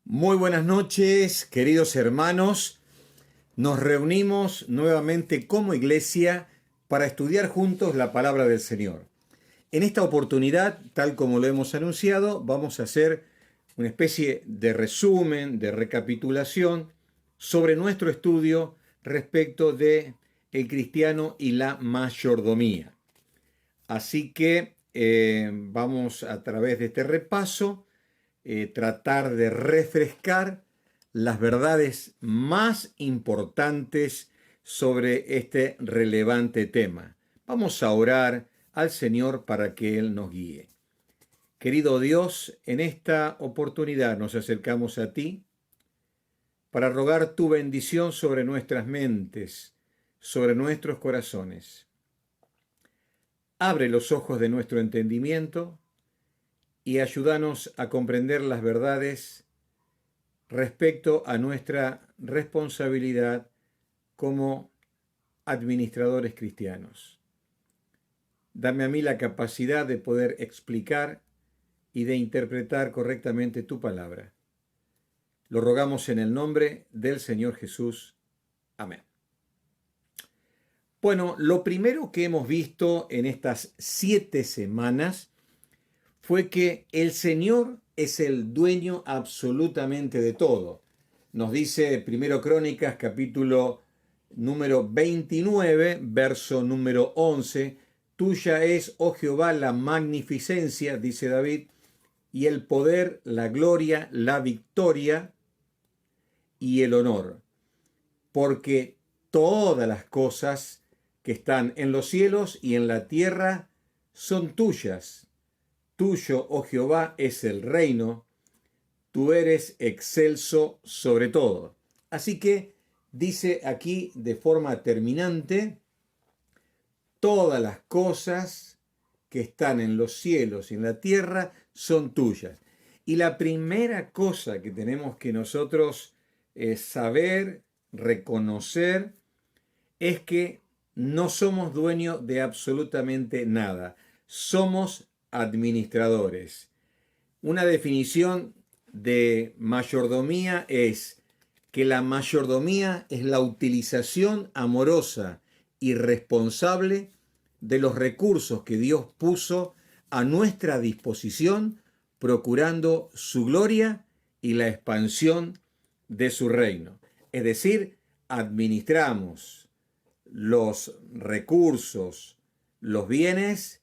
Muy buenas noches, queridos hermanos. Nos reunimos nuevamente como iglesia para estudiar juntos la palabra del Señor. En esta oportunidad, tal como lo hemos anunciado, vamos a hacer una especie de resumen, de recapitulación sobre nuestro estudio respecto de el cristiano y la mayordomía. Así que vamos a través de este repaso tratar de refrescar las verdades más importantes sobre este relevante tema. Vamos a orar al Señor para que Él nos guíe. Querido Dios, en esta oportunidad nos acercamos a ti para rogar tu bendición sobre nuestras mentes, sobre nuestros corazones. Abre los ojos de nuestro entendimiento y ayúdanos a comprender las verdades respecto a nuestra responsabilidad como administradores cristianos. Dame a mí la capacidad de poder explicar y de interpretar correctamente tu palabra. Lo rogamos en el nombre del Señor Jesús. Amén. Bueno, lo primero que hemos visto en estas 7 semanas fue que el Señor es el dueño absolutamente de todo. Nos dice Primero Crónicas, capítulo número 29, verso número 11, tuya es, oh Jehová, la magnificencia, dice David, y el poder, la gloria, la victoria y el honor, porque todas las cosas que están en los cielos y en la tierra son tuyas. Tuyo, oh Jehová, es el reino, tú eres excelso sobre todo. Así que dice aquí de forma terminante, todas las cosas que están en los cielos y en la tierra son tuyas. Y la primera cosa que tenemos que nosotros saber, reconocer, es que no somos dueños de absolutamente nada. Somos administradores. Una definición de mayordomía es que la mayordomía es la utilización amorosa y responsable de los recursos que Dios puso a nuestra disposición, procurando su gloria y la expansión de su reino. Es decir, administramos los recursos, los bienes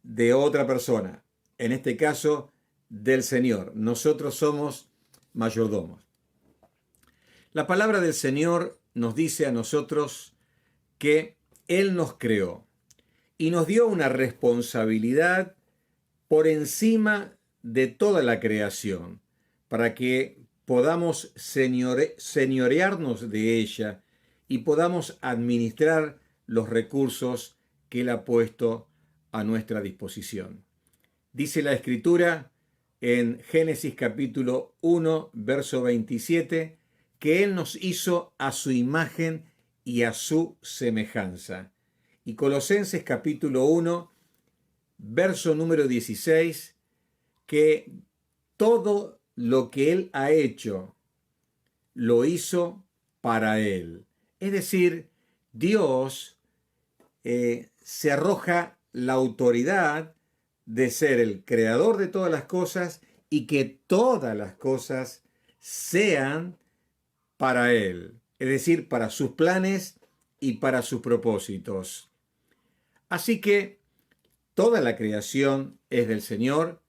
de otra persona, en este caso del Señor. Nosotros somos mayordomos. La palabra del Señor nos dice a nosotros que Él nos creó y nos dio una responsabilidad por encima de toda la creación, para que podamos señorearnos de ella y podamos administrar los recursos que Él ha puesto a nuestra disposición. Dice la Escritura en Génesis capítulo 1, verso 27, que Él nos hizo a su imagen y a su semejanza. Y Colosenses capítulo 1, verso número 16, que todo lo que Él ha hecho, lo hizo para Él. Es decir, Dios se arroja la autoridad de ser el creador de todas las cosas y que todas las cosas sean para Él, es decir, para sus planes y para sus propósitos. Así que toda la creación es del Señor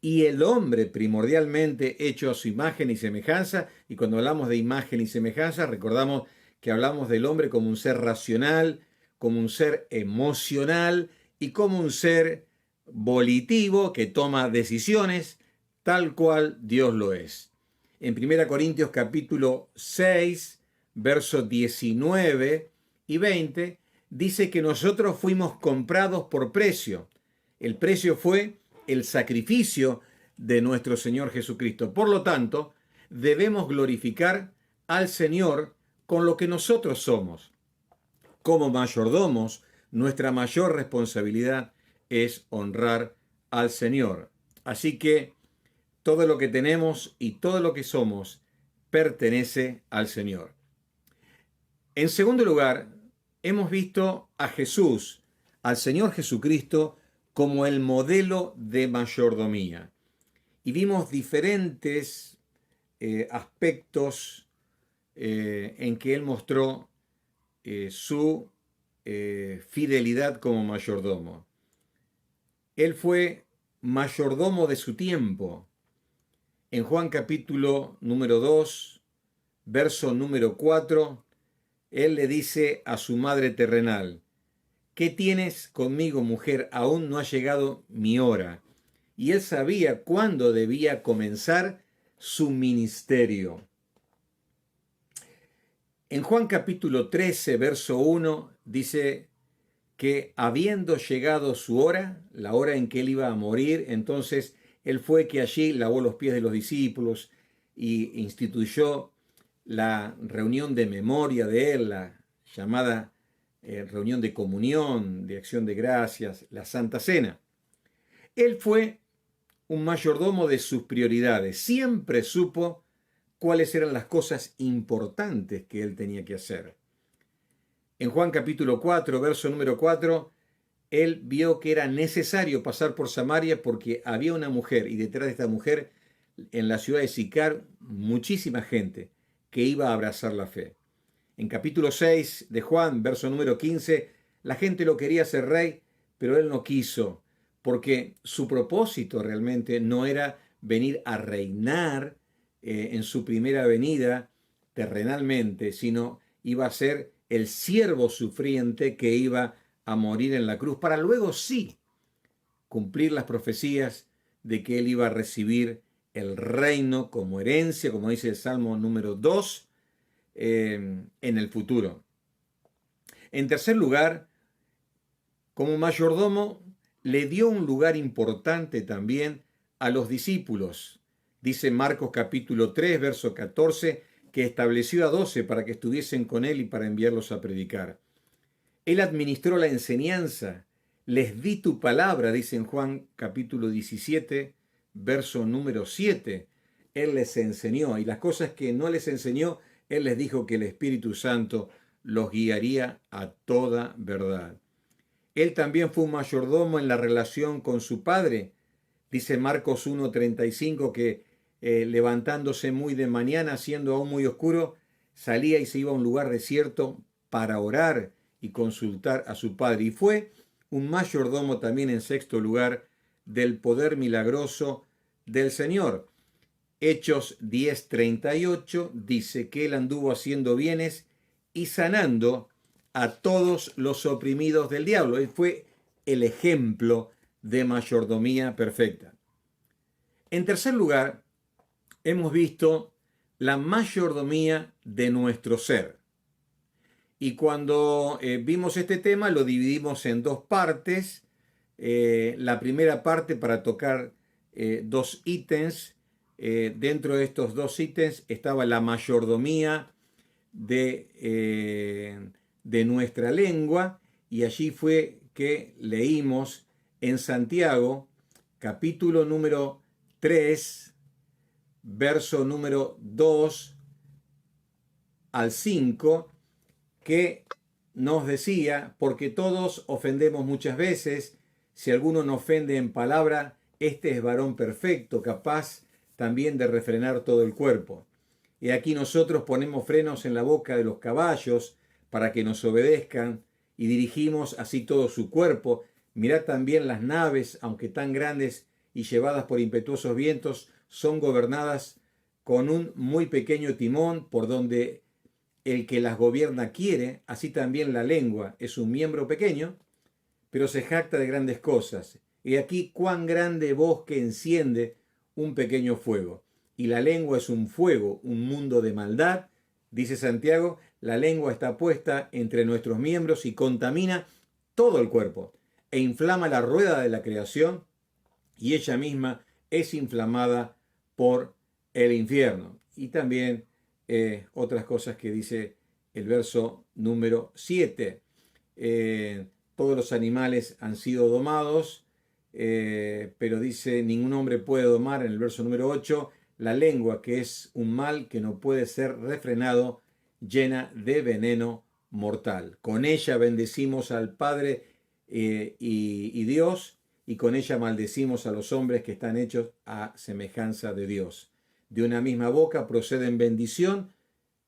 y el hombre primordialmente hecho a su imagen y semejanza, y cuando hablamos de imagen y semejanza recordamos que hablamos del hombre como un ser racional, como un ser emocional y como un ser volitivo que toma decisiones tal cual Dios lo es. En 1 Corintios capítulo 6, versos 19 y 20, dice que nosotros fuimos comprados por precio. El precio fue el sacrificio de nuestro Señor Jesucristo. Por lo tanto, debemos glorificar al Señor con lo que nosotros somos. Como mayordomos, nuestra mayor responsabilidad es honrar al Señor. Así que todo lo que tenemos y todo lo que somos pertenece al Señor. En segundo lugar, hemos visto a Jesús, al Señor Jesucristo, como el modelo de mayordomía. Y vimos diferentes aspectos en que Él mostró su fidelidad como mayordomo. Él fue mayordomo de su tiempo. En Juan capítulo número 2, verso número 4, Él le dice a su madre terrenal: ¿qué tienes conmigo, mujer? Aún no ha llegado mi hora. Y Él sabía cuándo debía comenzar su ministerio. En Juan capítulo 13, verso 1, dice que habiendo llegado su hora, la hora en que Él iba a morir, entonces Él fue que allí lavó los pies de los discípulos y instituyó la reunión de memoria de Él, la llamada reunión de comunión, de acción de gracias, la Santa Cena. Él fue un mayordomo de sus prioridades, siempre supo cuáles eran las cosas importantes que Él tenía que hacer. En Juan capítulo 4, verso número 4, Él vio que era necesario pasar por Samaria porque había una mujer, y detrás de esta mujer, en la ciudad de Sicar, muchísima gente que iba a abrazar la fe. En capítulo 6 de Juan, verso número 15, la gente lo quería hacer rey, pero Él no quiso, porque su propósito realmente no era venir a reinar en su primera venida terrenalmente, sino iba a ser el siervo sufriente que iba a morir en la cruz, para luego sí cumplir las profecías de que Él iba a recibir el reino como herencia, como dice el Salmo número 2, en el futuro. En tercer lugar, como mayordomo, le dio un lugar importante también a los discípulos. Dice Marcos capítulo 3, verso 14, que estableció a 12 para que estuviesen con Él y para enviarlos a predicar. Él administró la enseñanza. Les di tu palabra, dice en Juan capítulo 17, verso número 7. Él les enseñó, y las cosas que no les enseñó, Él les dijo que el Espíritu Santo los guiaría a toda verdad. Él también fue un mayordomo en la relación con su padre. Dice Marcos 1:35 que levantándose muy de mañana, siendo aún muy oscuro, salía y se iba a un lugar desierto para orar y consultar a su padre. Y fue un mayordomo también, en sexto lugar, del poder milagroso del Señor. Hechos 10:38 dice que Él anduvo haciendo bienes y sanando a todos los oprimidos del diablo. Él fue el ejemplo de mayordomía perfecta. En tercer lugar, hemos visto la mayordomía de nuestro ser. Y cuando vimos este tema lo dividimos en dos partes. La primera parte para tocar dos ítems. Dentro de estos dos ítems estaba la mayordomía de nuestra lengua, y allí fue que leímos en Santiago, capítulo número 3, verso número 2 al 5, que nos decía: porque todos ofendemos muchas veces, si alguno no ofende en palabra, este es varón perfecto, capaz también de refrenar todo el cuerpo. Y aquí nosotros ponemos frenos en la boca de los caballos para que nos obedezcan, y dirigimos así todo su cuerpo. Mirad también las naves, aunque tan grandes y llevadas por impetuosos vientos, son gobernadas con un muy pequeño timón, por donde el que las gobierna quiere. Así también la lengua es un miembro pequeño, pero se jacta de grandes cosas. Y aquí cuán grande bosque enciende un pequeño fuego. Y la lengua es un fuego, un mundo de maldad. Dice Santiago: la lengua está puesta entre nuestros miembros y contamina todo el cuerpo, e inflama la rueda de la creación, y ella misma es inflamada por el infierno. Y también otras cosas que dice el verso número 7. Todos los animales han sido domados, pero dice, ningún hombre puede domar, en el verso número 8, la lengua, que es un mal que no puede ser refrenado, llena de veneno mortal. Con ella bendecimos al Padre y Dios, y con ella maldecimos a los hombres que están hechos a semejanza de Dios. De una misma boca proceden bendición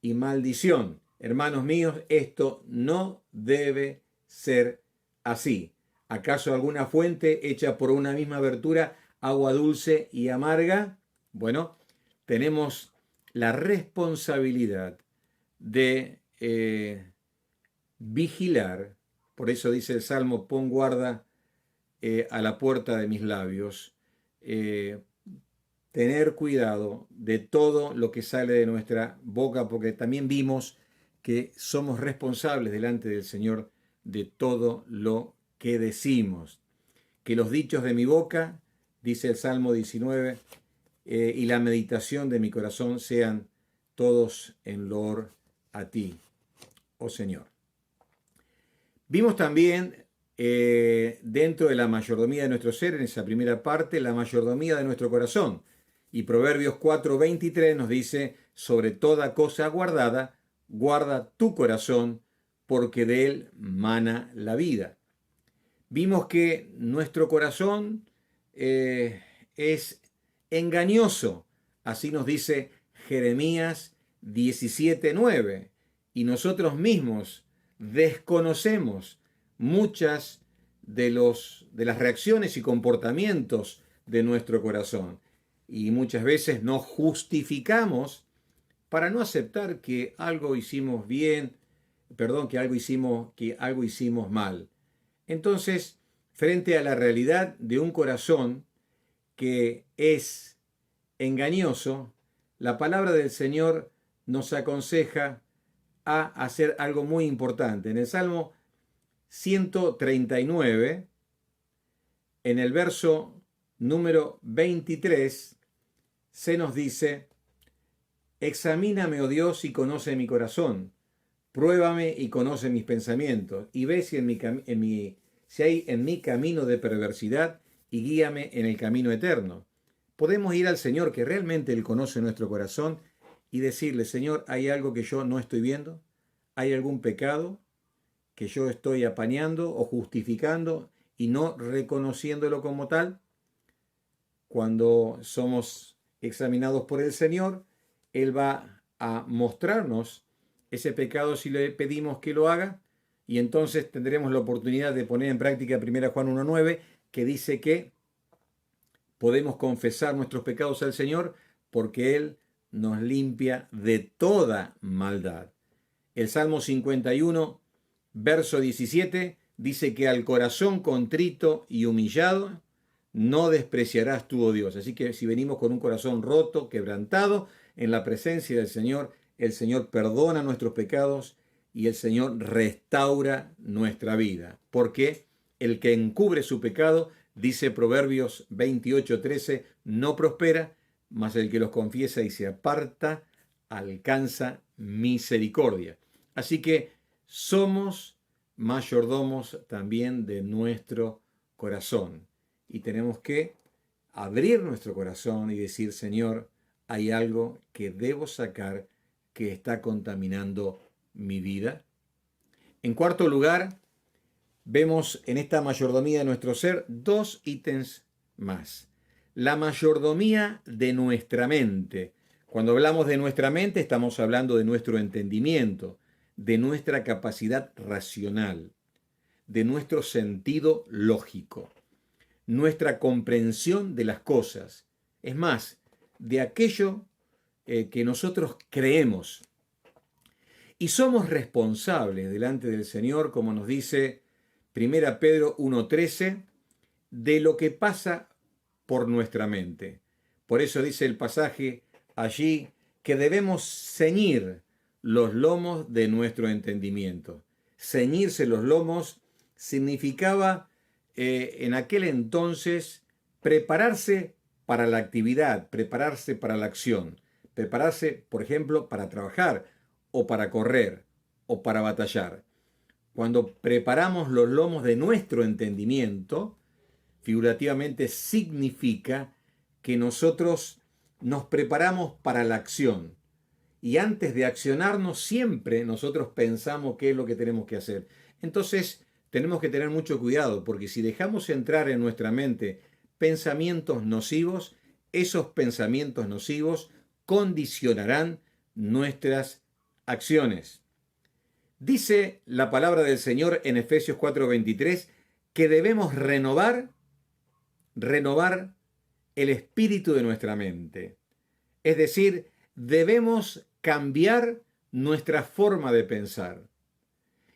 y maldición. Hermanos míos, esto no debe ser así. ¿Acaso alguna fuente hecha por una misma abertura, agua dulce y amarga? Bueno, tenemos la responsabilidad de vigilar. Por eso dice el Salmo, pon guarda a la puerta de mis labios. Tener cuidado de todo lo que sale de nuestra boca, porque también vimos que somos responsables delante del Señor de todo lo que decimos. Que los dichos de mi boca, dice el Salmo 19, y la meditación de mi corazón sean todos en loor a ti, oh Señor. Vimos también dentro de la mayordomía de nuestro ser, en esa primera parte, la mayordomía de nuestro corazón. Y Proverbios 4:23 nos dice, sobre toda cosa guardada, guarda tu corazón, porque de él mana la vida. Vimos que nuestro corazón es engañoso, así nos dice Jeremías 17:9, y nosotros mismos desconocemos muchas de las reacciones y comportamientos de nuestro corazón, y muchas veces nos justificamos para no aceptar que algo hicimos bien, que algo hicimos mal. Entonces, frente a la realidad de un corazón que es engañoso, la palabra del Señor nos aconseja a hacer algo muy importante. En el Salmo 139, en el verso número 23, se nos dice, examíname, oh Dios, y conoce mi corazón, pruébame y conoce mis pensamientos, y ve si hay en mi camino de perversidad, y guíame en el camino eterno. Podemos ir al Señor, que realmente Él conoce nuestro corazón, y decirle, Señor, ¿hay algo que yo no estoy viendo? ¿Hay algún pecado que yo estoy apañando o justificando y no reconociéndolo como tal? Cuando somos examinados por el Señor, Él va a mostrarnos ese pecado si le pedimos que lo haga, y entonces tendremos la oportunidad de poner en práctica 1 Juan 1:9, que dice que podemos confesar nuestros pecados al Señor porque Él nos limpia de toda maldad. El Salmo 51, verso 17, dice que al corazón contrito y humillado no despreciarás tú, oh Dios. Así que si venimos con un corazón roto, quebrantado, en la presencia del Señor, el Señor perdona nuestros pecados y el Señor restaura nuestra vida. Porque el que encubre su pecado, dice Proverbios 28:13, no prospera, mas el que los confiesa y se aparta, alcanza misericordia. Así que somos mayordomos también de nuestro corazón. Y tenemos que abrir nuestro corazón y decir, Señor, hay algo que debo sacar que está contaminando mi vida. En cuarto lugar, vemos en esta mayordomía de nuestro ser dos ítems más. La mayordomía de nuestra mente. Cuando hablamos de nuestra mente, estamos hablando de nuestro entendimiento, de nuestra capacidad racional, de nuestro sentido lógico, nuestra comprensión de las cosas. Es más, de aquello que nosotros creemos. Y somos responsables delante del Señor, como nos dice 1 Pedro 1:13, de lo que pasa por nuestra mente. Por eso dice el pasaje allí que debemos ceñir los lomos de nuestro entendimiento. Ceñirse los lomos significaba en aquel entonces prepararse para la actividad, prepararse para la acción, prepararse, por ejemplo, para trabajar o para correr o para batallar. Cuando preparamos los lomos de nuestro entendimiento, figurativamente significa que nosotros nos preparamos para la acción. Y antes de accionarnos, siempre nosotros pensamos qué es lo que tenemos que hacer. Entonces, tenemos que tener mucho cuidado, porque si dejamos entrar en nuestra mente pensamientos nocivos, esos pensamientos nocivos condicionarán nuestras acciones. Dice la palabra del Señor en Efesios 4:23 que debemos renovar el espíritu de nuestra mente. Es decir, debemos cambiar nuestra forma de pensar.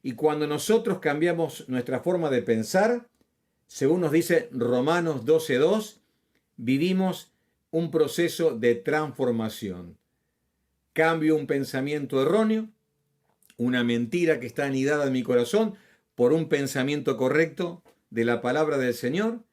Y cuando nosotros cambiamos nuestra forma de pensar, según nos dice Romanos 12:2, vivimos un proceso de transformación. Cambio un pensamiento erróneo, una mentira que está anidada en mi corazón, por un pensamiento correcto de la palabra del Señor.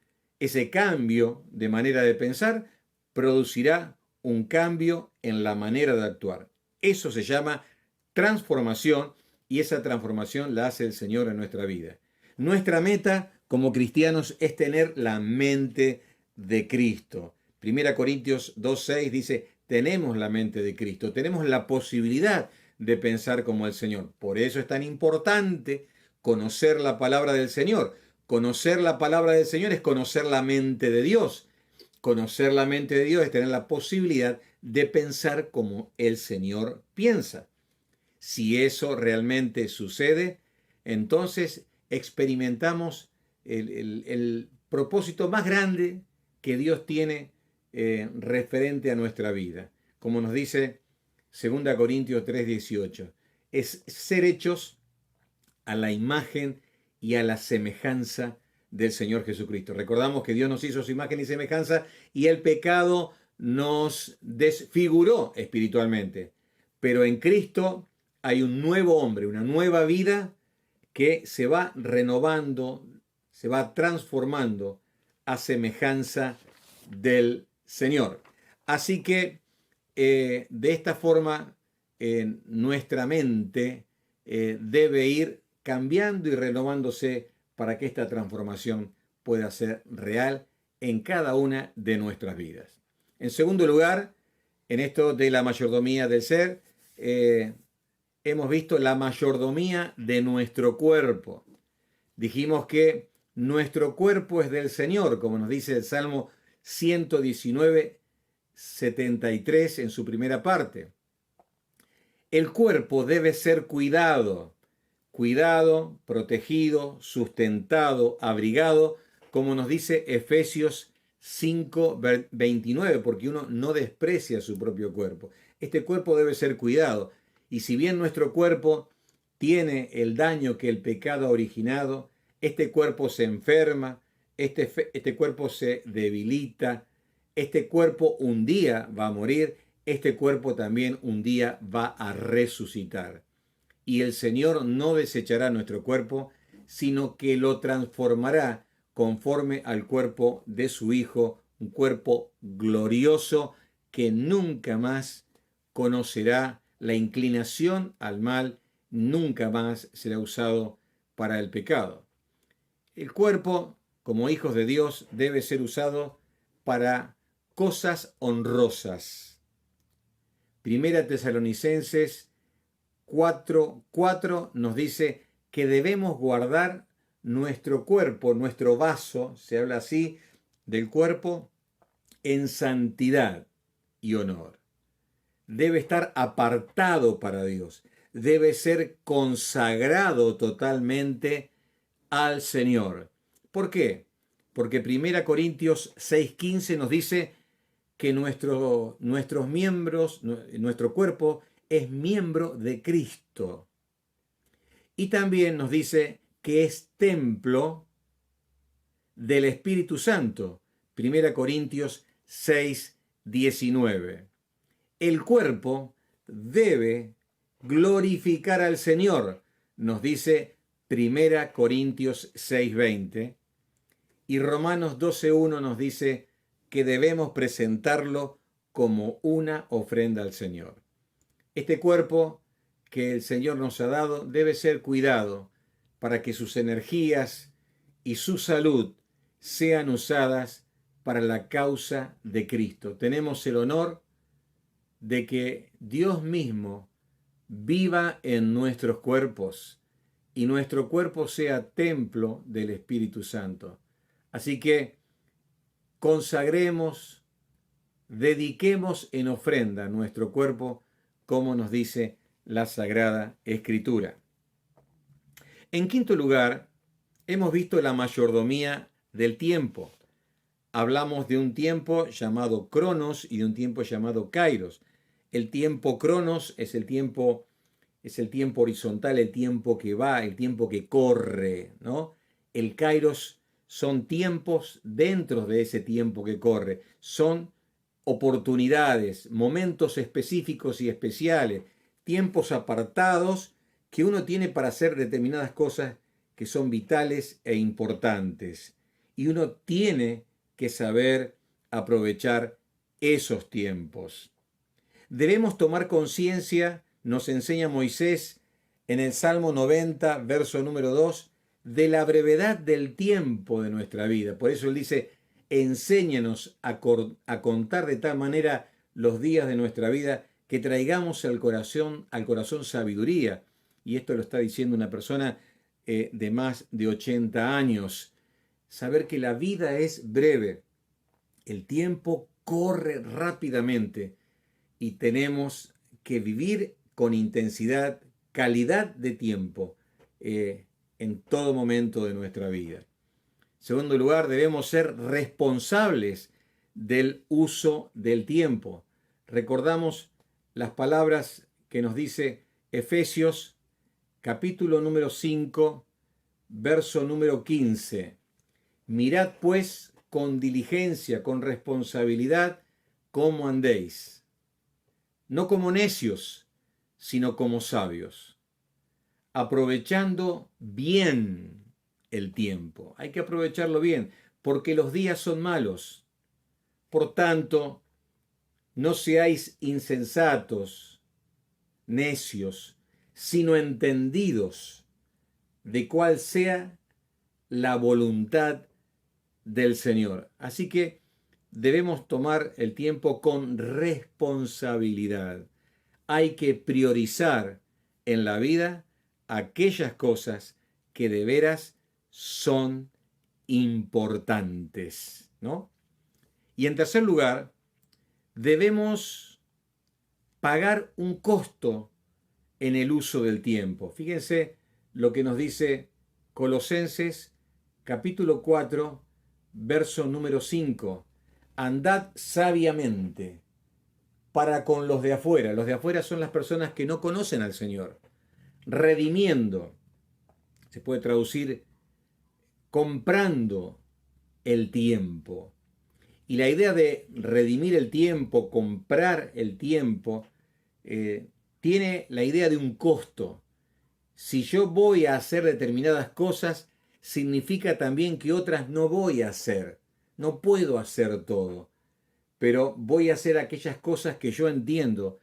Ese cambio de manera de pensar producirá un cambio en la manera de actuar. Eso se llama transformación, y esa transformación la hace el Señor en nuestra vida. Nuestra meta como cristianos es tener la mente de Cristo. 1 Corintios 2:6 dice, tenemos la mente de Cristo, tenemos la posibilidad de pensar como el Señor. Por eso es tan importante conocer la palabra del Señor. Conocer la palabra del Señor es conocer la mente de Dios. Conocer la mente de Dios es tener la posibilidad de pensar como el Señor piensa. Si eso realmente sucede, entonces experimentamos el propósito más grande que Dios tiene referente a nuestra vida. Como nos dice 2 Corintios 3:18, es ser hechos a la imagen y a la semejanza del Señor Jesucristo. Recordamos que Dios nos hizo su imagen y semejanza y el pecado nos desfiguró espiritualmente. Pero en Cristo hay un nuevo hombre, una nueva vida que se va renovando, se va transformando a semejanza del Señor. Así que de esta forma nuestra mente debe ir cambiando y renovándose para que esta transformación pueda ser real en cada una de nuestras vidas. En segundo lugar, en esto de la mayordomía del ser, hemos visto la mayordomía de nuestro cuerpo. Dijimos que nuestro cuerpo es del Señor, como nos dice el Salmo 119:73 en su primera parte. El cuerpo debe ser cuidado, protegido, sustentado, abrigado, como nos dice Efesios 5:29, porque uno no desprecia su propio cuerpo. Este cuerpo debe ser cuidado. Y si bien nuestro cuerpo tiene el daño que el pecado ha originado, este cuerpo se enferma, este cuerpo se debilita, este cuerpo un día va a morir, este cuerpo también un día va a resucitar. Y el Señor no desechará nuestro cuerpo, sino que lo transformará conforme al cuerpo de su Hijo, un cuerpo glorioso que nunca más conocerá la inclinación al mal, nunca más será usado para el pecado. El cuerpo, como hijos de Dios, debe ser usado para cosas honrosas. Primera Tesalonicenses 4:4 nos dice que debemos guardar nuestro cuerpo, nuestro vaso, se habla así del cuerpo, en santidad y honor. Debe estar apartado para Dios, debe ser consagrado totalmente al Señor. ¿Por qué? Porque 1 Corintios 6:15 nos dice que nuestros miembros, nuestro cuerpo es miembro de Cristo. Y también nos dice que es templo del Espíritu Santo. 1 Corintios 6:19. El cuerpo debe glorificar al Señor, nos dice 1 Corintios 6:20. Y Romanos 12:1 nos dice que debemos presentarlo como una ofrenda al Señor. Este cuerpo que el Señor nos ha dado debe ser cuidado para que sus energías y su salud sean usadas para la causa de Cristo. Tenemos el honor de que Dios mismo viva en nuestros cuerpos y nuestro cuerpo sea templo del Espíritu Santo. Así que consagremos, dediquemos en ofrenda nuestro cuerpo, como nos dice la Sagrada Escritura. En quinto lugar, hemos visto la mayordomía del tiempo. Hablamos de un tiempo llamado Cronos y de un tiempo llamado Kairos. El tiempo Cronos es el tiempo horizontal, el tiempo que va, el tiempo que corre, ¿no? El Kairos son tiempos dentro de ese tiempo que corre. Son oportunidades, momentos específicos y especiales, tiempos apartados que uno tiene para hacer determinadas cosas que son vitales e importantes. Y uno tiene que saber aprovechar esos tiempos. Debemos tomar conciencia, nos enseña Moisés en el Salmo 90, verso número 2, de la brevedad del tiempo de nuestra vida. Por eso él dice, enséñanos a contar de tal manera los días de nuestra vida que traigamos al corazón sabiduría. Y esto lo está diciendo una persona de más de 80 años. Saber que la vida es breve. El tiempo corre rápidamente y tenemos que vivir con intensidad, calidad de tiempo en todo momento de nuestra vida. En segundo lugar, debemos ser responsables del uso del tiempo. Recordamos las palabras que nos dice Efesios capítulo número 5, verso número 15. Mirad pues con diligencia, con responsabilidad, cómo andéis, no como necios, sino como sabios, aprovechando bien el tiempo. Hay que aprovecharlo bien, porque los días son malos. Por tanto, no seáis insensatos, necios, sino entendidos de cuál sea la voluntad del Señor. Así que debemos tomar el tiempo con responsabilidad. Hay que priorizar en la vida aquellas cosas que de veras son importantes, ¿no? Y en tercer lugar, debemos pagar un costo en el uso del tiempo. Fíjense lo que nos dice Colosenses capítulo 4, verso número 5. Andad sabiamente para con los de afuera. Los de afuera son las personas que no conocen al Señor. Redimiendo, se puede traducir comprando el tiempo. Y la idea de redimir el tiempo, comprar el tiempo, tiene la idea de un costo. Si yo voy a hacer determinadas cosas, significa también que otras no voy a hacer. No puedo hacer todo, pero voy a hacer aquellas cosas que yo entiendo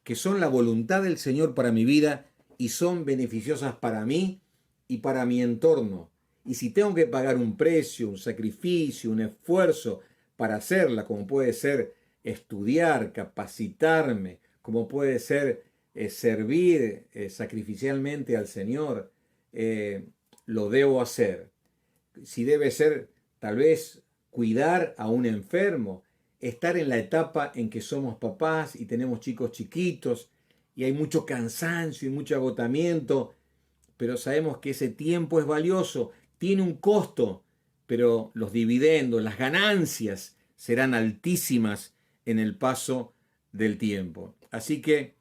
que son la voluntad del Señor para mi vida y son beneficiosas para mí y para mi entorno. Y si tengo que pagar un precio, un sacrificio, un esfuerzo para hacerla, como puede ser estudiar, capacitarme, como puede ser servir sacrificialmente al Señor, lo debo hacer. Si debe ser tal vez cuidar a un enfermo, estar en la etapa en que somos papás y tenemos chicos chiquitos y hay mucho cansancio y mucho agotamiento, pero sabemos que ese tiempo es valioso, tiene un costo, pero los dividendos, las ganancias serán altísimas en el paso del tiempo. Así que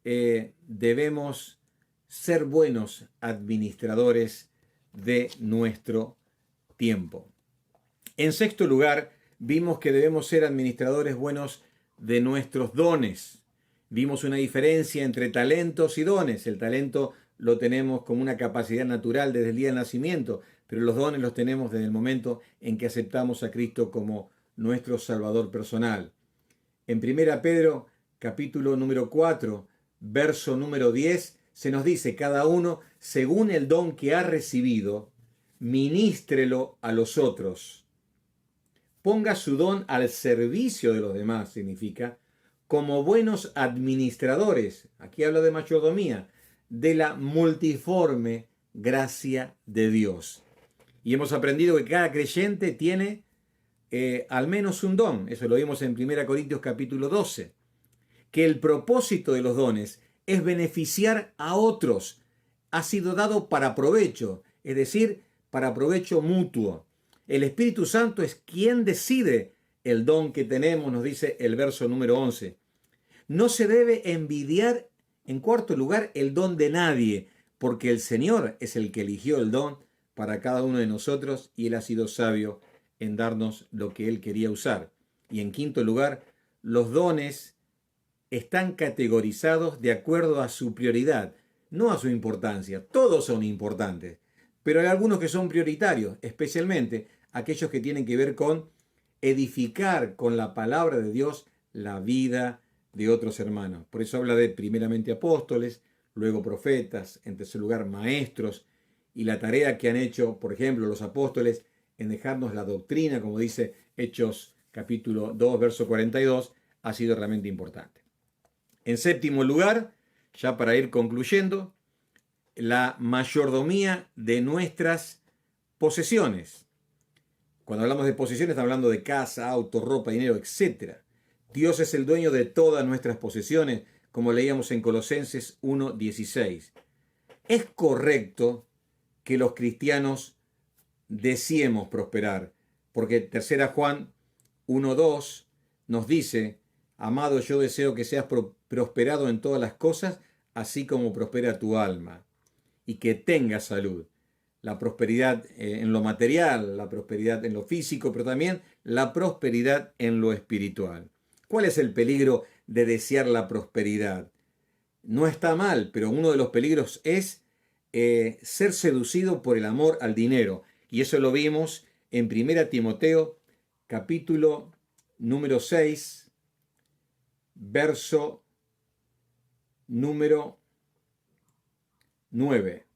debemos ser buenos administradores de nuestro tiempo. En sexto lugar, vimos que debemos ser administradores buenos de nuestros dones. Vimos una diferencia entre talentos y dones. El talento lo tenemos como una capacidad natural desde el día del nacimiento, pero los dones los tenemos desde el momento en que aceptamos a Cristo como nuestro Salvador personal. En 1 Pedro, capítulo número 4, verso número 10, se nos dice, cada uno, según el don que ha recibido, ministrelo a los otros ponga su don al servicio de los demás, significa, como buenos administradores, aquí habla de mayordomía, de la multiforme gracia de Dios. Y hemos aprendido que cada creyente tiene al menos un don, eso lo vimos en 1 Corintios capítulo 12, que el propósito de los dones es beneficiar a otros, ha sido dado para provecho, es decir, para provecho mutuo. El Espíritu Santo es quien decide el don que tenemos, nos dice el verso número 11. No se debe envidiar, en cuarto lugar, el don de nadie, porque el Señor es el que eligió el don para cada uno de nosotros y Él ha sido sabio en darnos lo que Él quería usar. Y en quinto lugar, los dones están categorizados de acuerdo a su prioridad, no a su importancia. Todos son importantes, pero hay algunos que son prioritarios, especialmente aquellos que tienen que ver con edificar con la palabra de Dios la vida de otros hermanos. Por eso habla de primeramente apóstoles, luego profetas, en tercer lugar maestros, y la tarea que han hecho, por ejemplo, los apóstoles en dejarnos la doctrina, como dice Hechos capítulo 2, verso 42, ha sido realmente importante. En séptimo lugar, ya para ir concluyendo, la mayordomía de nuestras posesiones. Cuando hablamos de posesiones, estamos hablando de casa, auto, ropa, dinero, etc. Dios es el dueño de todas nuestras posesiones, como leíamos en Colosenses 1:16. Es correcto que los cristianos deseemos prosperar, porque 3 Juan 1:2 nos dice: amado, yo deseo que seas prosperado en todas las cosas, así como prospera tu alma, y que tengas salud. La prosperidad en lo material, la prosperidad en lo físico, pero también la prosperidad en lo espiritual. ¿Cuál es el peligro de desear la prosperidad? No está mal, pero uno de los peligros es ser seducido por el amor al dinero. Y eso lo vimos en 1 Timoteo, capítulo número 6, verso número 9,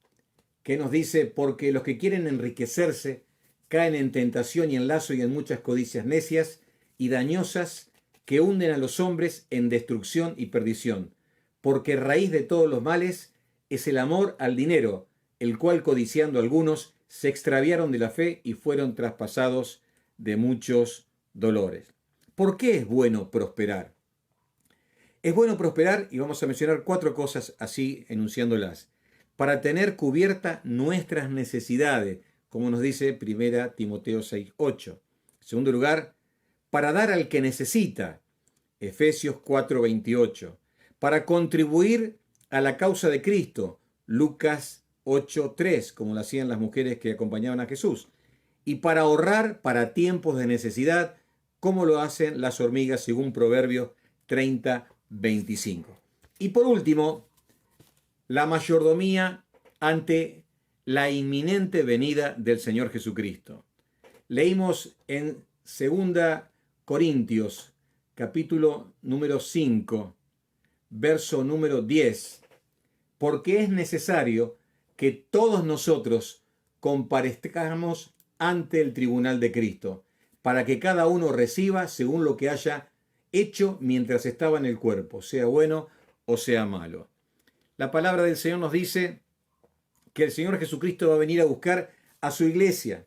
que nos dice: porque los que quieren enriquecerse caen en tentación y en lazo y en muchas codicias necias y dañosas que hunden a los hombres en destrucción y perdición. Porque raíz de todos los males es el amor al dinero, el cual codiciando algunos se extraviaron de la fe y fueron traspasados de muchos dolores. ¿Por qué es bueno prosperar? Es bueno prosperar, y vamos a mencionar 4 cosas así enunciándolas, para tener cubierta nuestras necesidades, como nos dice 1 Timoteo 6:8. En segundo lugar, para dar al que necesita, Efesios 4:28. Para contribuir a la causa de Cristo, Lucas 8:3, como lo hacían las mujeres que acompañaban a Jesús. Y para ahorrar para tiempos de necesidad, como lo hacen las hormigas, según Proverbios 30:25. Y por último, la mayordomía ante la inminente venida del Señor Jesucristo. Leímos en 2 Corintios, capítulo número 5, verso número 10, porque es necesario que todos nosotros comparezcamos ante el tribunal de Cristo, para que cada uno reciba según lo que haya hecho mientras estaba en el cuerpo, sea bueno o sea malo. La palabra del Señor nos dice que el Señor Jesucristo va a venir a buscar a su iglesia,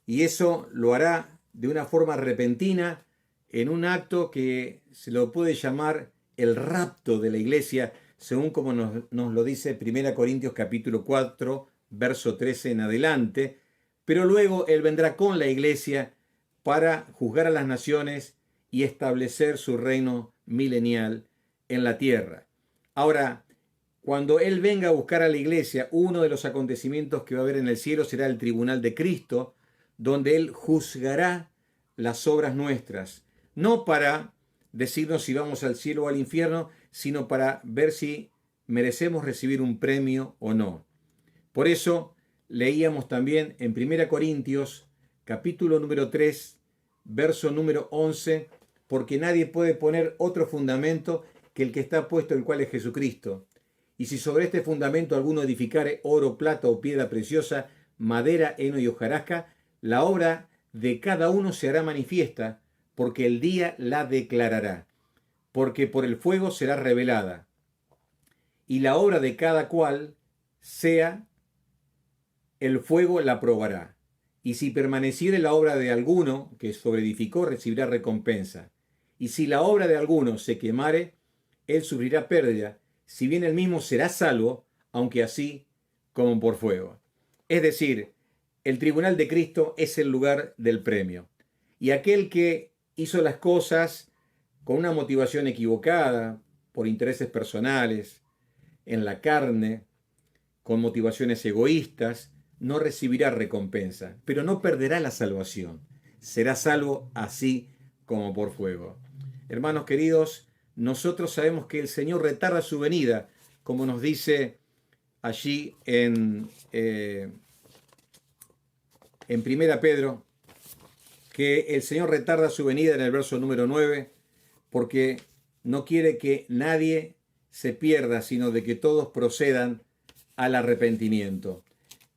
y eso lo hará de una forma repentina, en un acto que se lo puede llamar el rapto de la iglesia, según como nos lo dice 1 Corintios capítulo 4, verso 13 en adelante. Pero luego Él vendrá con la iglesia para juzgar a las naciones y establecer su reino milenial en la tierra. Ahora, cuando Él venga a buscar a la iglesia, uno de los acontecimientos que va a haber en el cielo será el tribunal de Cristo, donde Él juzgará las obras nuestras, no para decirnos si vamos al cielo o al infierno, sino para ver si merecemos recibir un premio o no. Por eso leíamos también en 1 Corintios, capítulo número 3, verso número 11, porque nadie puede poner otro fundamento que el que está puesto, el cual es Jesucristo. Y si sobre este fundamento alguno edificare oro, plata o piedra preciosa, madera, heno y hojarasca, la obra de cada uno se hará manifiesta, porque el día la declarará, porque por el fuego será revelada, y la obra de cada cual sea, el fuego la probará. Y si permaneciere la obra de alguno que sobreedificó, recibirá recompensa. Y si la obra de alguno se quemare, él sufrirá pérdida, si bien él mismo será salvo, aunque así como por fuego. Es decir, el tribunal de Cristo es el lugar del premio. Y aquel que hizo las cosas con una motivación equivocada, por intereses personales, en la carne, con motivaciones egoístas, no recibirá recompensa, pero no perderá la salvación. Será salvo así como por fuego. Hermanos queridos, nosotros sabemos que el Señor retarda su venida, como nos dice allí en 1 Pedro, que el Señor retarda su venida en el verso número 9, porque no quiere que nadie se pierda, sino de que todos procedan al arrepentimiento.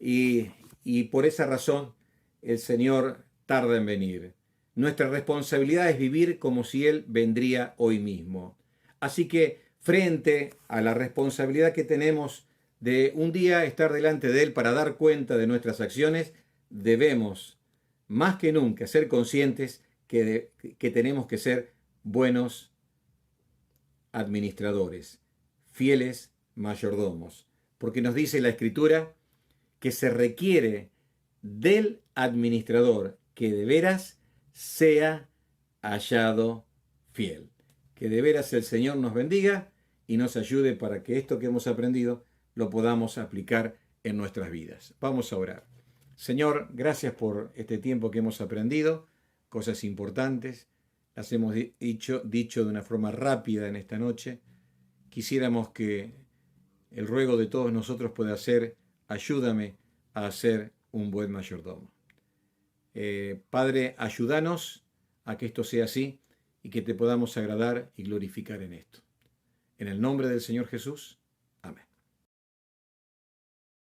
Y por esa razón el Señor tarda en venir. Nuestra responsabilidad es vivir como si Él vendría hoy mismo. Así que frente a la responsabilidad que tenemos de un día estar delante de Él para dar cuenta de nuestras acciones, debemos más que nunca ser conscientes que tenemos que ser buenos administradores, fieles mayordomos, porque nos dice la Escritura que se requiere del administrador que de veras sea hallado fiel. Que de veras el Señor nos bendiga y nos ayude para que esto que hemos aprendido lo podamos aplicar en nuestras vidas. Vamos a orar. Señor, gracias por este tiempo que hemos aprendido, cosas importantes, las hemos dicho de una forma rápida en esta noche. Quisiéramos que el ruego de todos nosotros pueda ser: ayúdame a ser un buen mayordomo. Padre, ayúdanos a que esto sea así y que te podamos agradar y glorificar en esto. En el nombre del Señor Jesús. Amén.